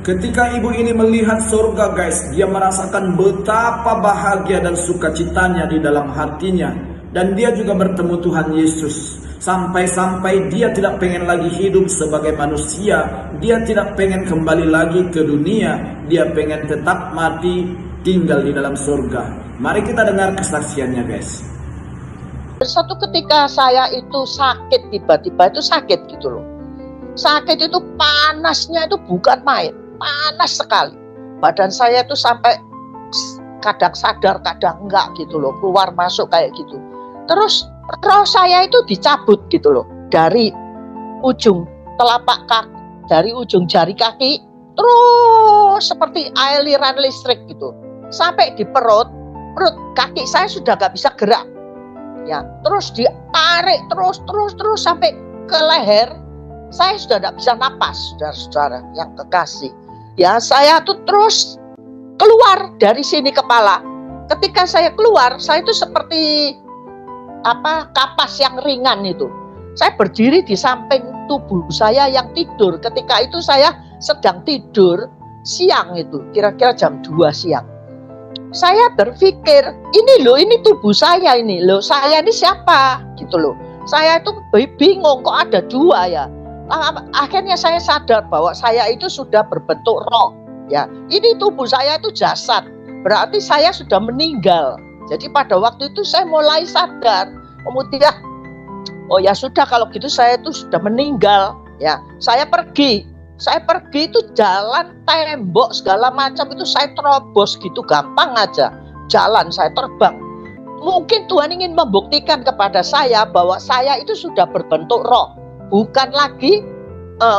Ketika ibu ini melihat surga guys, dia merasakan betapa bahagia dan sukacitanya di dalam hatinya. Dan dia juga bertemu Tuhan Yesus. Sampai-sampai dia tidak pengen lagi hidup sebagai manusia. Dia tidak pengen kembali lagi ke dunia. Dia pengen tetap mati, tinggal di dalam surga. Mari kita dengar kesaksiannya guys. Suatu ketika saya itu sakit, tiba-tiba itu sakit gitu loh. Sakit itu panasnya itu bukan main. Panas sekali. Badan saya itu sampai kadang sadar, kadang enggak gitu loh. Keluar masuk kayak gitu. Terus roh saya itu dicabut gitu loh. Dari ujung telapak kaki, dari ujung jari kaki, terus seperti aliran listrik gitu. Sampai di perut kaki saya sudah gak bisa gerak. Ya, terus ditarik terus sampai ke leher. Saya sudah tidak bisa napas, saudara-saudara yang kekasih. Ya, saya tuh terus keluar dari sini kepala. Ketika saya keluar, saya itu seperti kapas yang ringan itu. Saya berdiri di samping tubuh saya yang tidur. Ketika itu saya sedang tidur siang itu, kira-kira jam 2 siang. Saya berpikir, ini tubuh saya ini. Loh, saya ini siapa? Gitu loh. Saya itu bingung kok ada 2 ya. Akhirnya saya sadar bahwa saya itu sudah berbentuk roh. Ya, ini tubuh saya itu jasad. Berarti saya sudah meninggal. Jadi pada waktu itu saya mulai sadar. Kemudian, oh ya sudah kalau gitu saya itu sudah meninggal. Ya, saya pergi itu jalan tembok segala macam itu saya terobos gitu gampang aja. Jalan saya terbang. Mungkin Tuhan ingin membuktikan kepada saya bahwa saya itu sudah berbentuk roh. Bukan lagi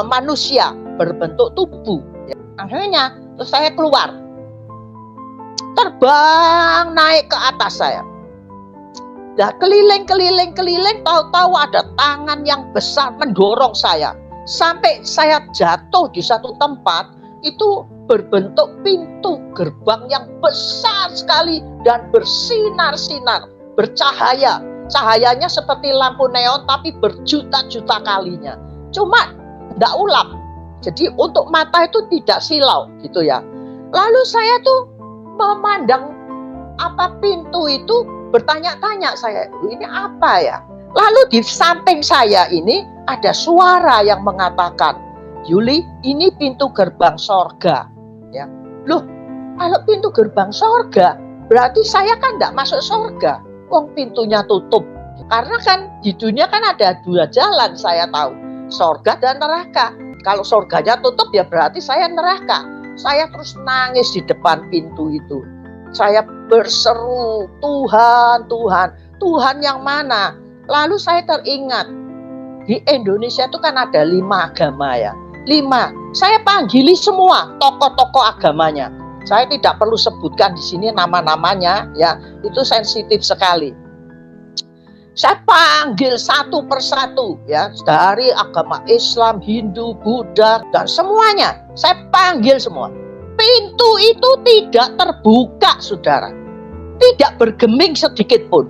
manusia berbentuk tubuh. Ya. Akhirnya terus saya keluar, terbang naik ke atas saya. Nah, keliling, tahu-tahu ada tangan yang besar mendorong saya. Sampai saya jatuh di satu tempat, itu berbentuk pintu gerbang yang besar sekali dan bersinar-sinar, bercahaya. Cahayanya seperti lampu neon tapi berjuta-juta kalinya. Cuma tidak ulap. Jadi untuk mata itu tidak silau gitu ya. Lalu saya tuh memandang pintu itu, bertanya-tanya saya, ini apa ya? Lalu di samping saya ini ada suara yang mengatakan, Yuli, ini pintu gerbang sorga. Ya. Loh, kalau pintu gerbang sorga, berarti saya kan tidak masuk sorga. Wong pintunya tutup. Karena kan di dunia kan ada 2 jalan saya tahu. Sorga dan neraka. Kalau sorganya tutup ya berarti saya neraka. Saya terus nangis di depan pintu itu. Saya berseru, Tuhan, Tuhan. Tuhan yang mana? Lalu saya teringat. Di Indonesia itu kan ada 5 agama ya. 5. Saya panggili semua tokoh-tokoh agamanya. Saya tidak perlu sebutkan di sini nama-namanya, ya itu sensitif sekali. Saya panggil satu persatu, ya dari agama Islam, Hindu, Buddha dan semuanya. Saya panggil semua. Pintu itu tidak terbuka, saudara. Tidak bergeming sedikit pun.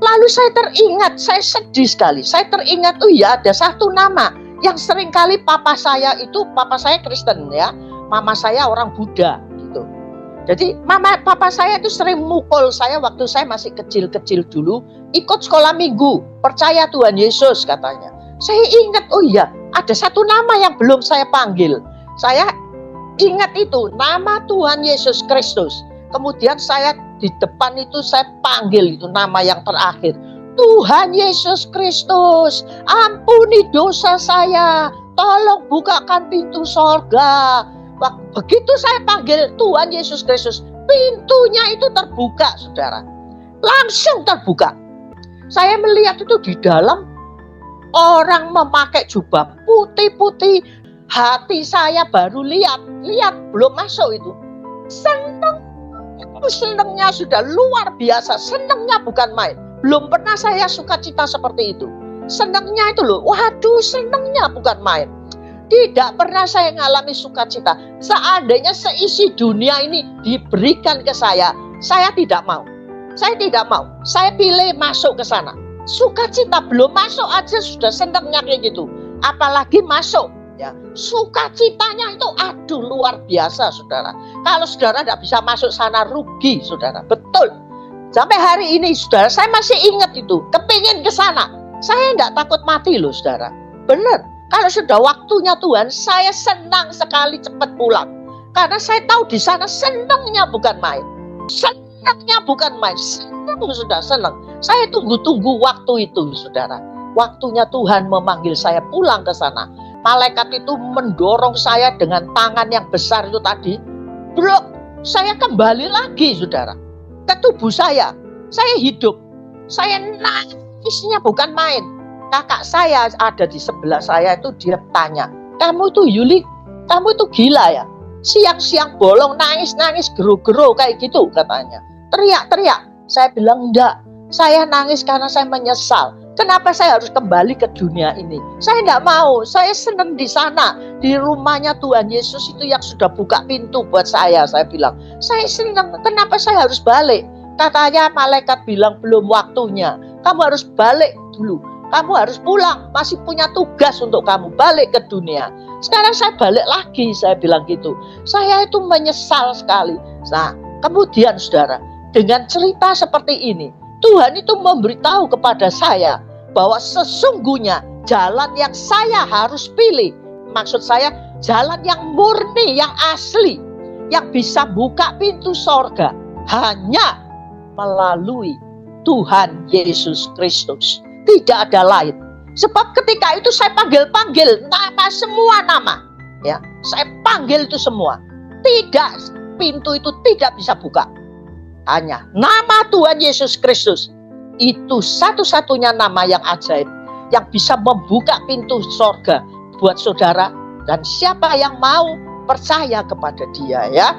Lalu saya teringat, saya sedih sekali. Saya teringat, oh ya ada satu nama yang seringkali papa saya Kristen ya, mama saya orang Buddha. Jadi papa saya itu sering mukul saya waktu saya masih kecil-kecil dulu, ikut sekolah minggu, percaya Tuhan Yesus katanya. Saya ingat, oh iya, ada satu nama yang belum saya panggil. Saya ingat itu, nama Tuhan Yesus Kristus. Kemudian saya di depan itu saya panggil itu nama yang terakhir. Tuhan Yesus Kristus, ampuni dosa saya, tolong bukakan pintu sorga. Begitu saya panggil Tuhan Yesus Kristus, pintunya itu terbuka, saudara. Langsung terbuka. Saya melihat itu di dalam orang memakai jubah putih-putih. Hati saya baru lihat belum masuk itu. Senengnya sudah luar biasa. Senengnya bukan main. Belum pernah saya sukacita seperti itu. Senengnya itu loh, waduh senengnya bukan main. Tidak pernah saya mengalami sukacita. Seandainya seisi dunia ini diberikan ke saya tidak mau. Saya tidak mau. Saya pilih masuk ke sana. Sukacita belum masuk aja sudah senangnya kayak gitu. Apalagi masuk Ya, sukacitanya itu aduh luar biasa, saudara. Kalau saudara tidak bisa masuk sana, rugi, saudara. Betul. Sampai hari ini, saudara, saya masih ingat itu. Kepingin ke sana. Saya tidak takut mati loh, saudara. Benar. Kalau sudah waktunya Tuhan, saya senang sekali cepat pulang. Karena saya tahu di sana senangnya bukan main. Senangnya bukan main. Senang, sudah senang. Saya tunggu-tunggu waktu itu, saudara. Waktunya Tuhan memanggil saya pulang ke sana. Malaikat itu mendorong saya dengan tangan yang besar itu tadi. Bro, saya kembali lagi, saudara. Ke tubuh saya. Saya hidup. Saya nangisnya bukan main. Kakak saya ada di sebelah saya itu, dia tanya, kamu tuh Yuli, kamu tuh gila ya? Siang-siang bolong nangis-nangis gero-gero kayak gitu katanya. Teriak-teriak. Saya bilang enggak. Saya nangis karena saya menyesal. Kenapa saya harus kembali ke dunia ini? Saya enggak mau. Saya senang di sana. Di rumahnya Tuhan Yesus itu yang sudah buka pintu buat saya. Saya bilang, saya senang. Kenapa saya harus balik? Katanya malaikat bilang belum waktunya. Kamu harus balik dulu. Kamu harus pulang. Masih punya tugas untuk kamu balik ke dunia. Sekarang saya balik lagi, saya bilang gitu. Saya itu menyesal sekali. Nah, kemudian saudara, dengan cerita seperti ini, Tuhan itu memberitahu kepada saya bahwa sesungguhnya jalan yang saya harus pilih, maksud saya jalan yang murni, yang asli, yang bisa buka pintu sorga, hanya melalui Tuhan Yesus Kristus. Tidak ada lain. Sebab ketika itu saya panggil-panggil nama, semua nama. Ya, saya panggil itu semua. Tidak, pintu itu tidak bisa buka. Hanya nama Tuhan Yesus Kristus. Itu satu-satunya nama yang ajaib. Yang bisa membuka pintu sorga buat saudara. Dan siapa yang mau percaya kepada dia, ya.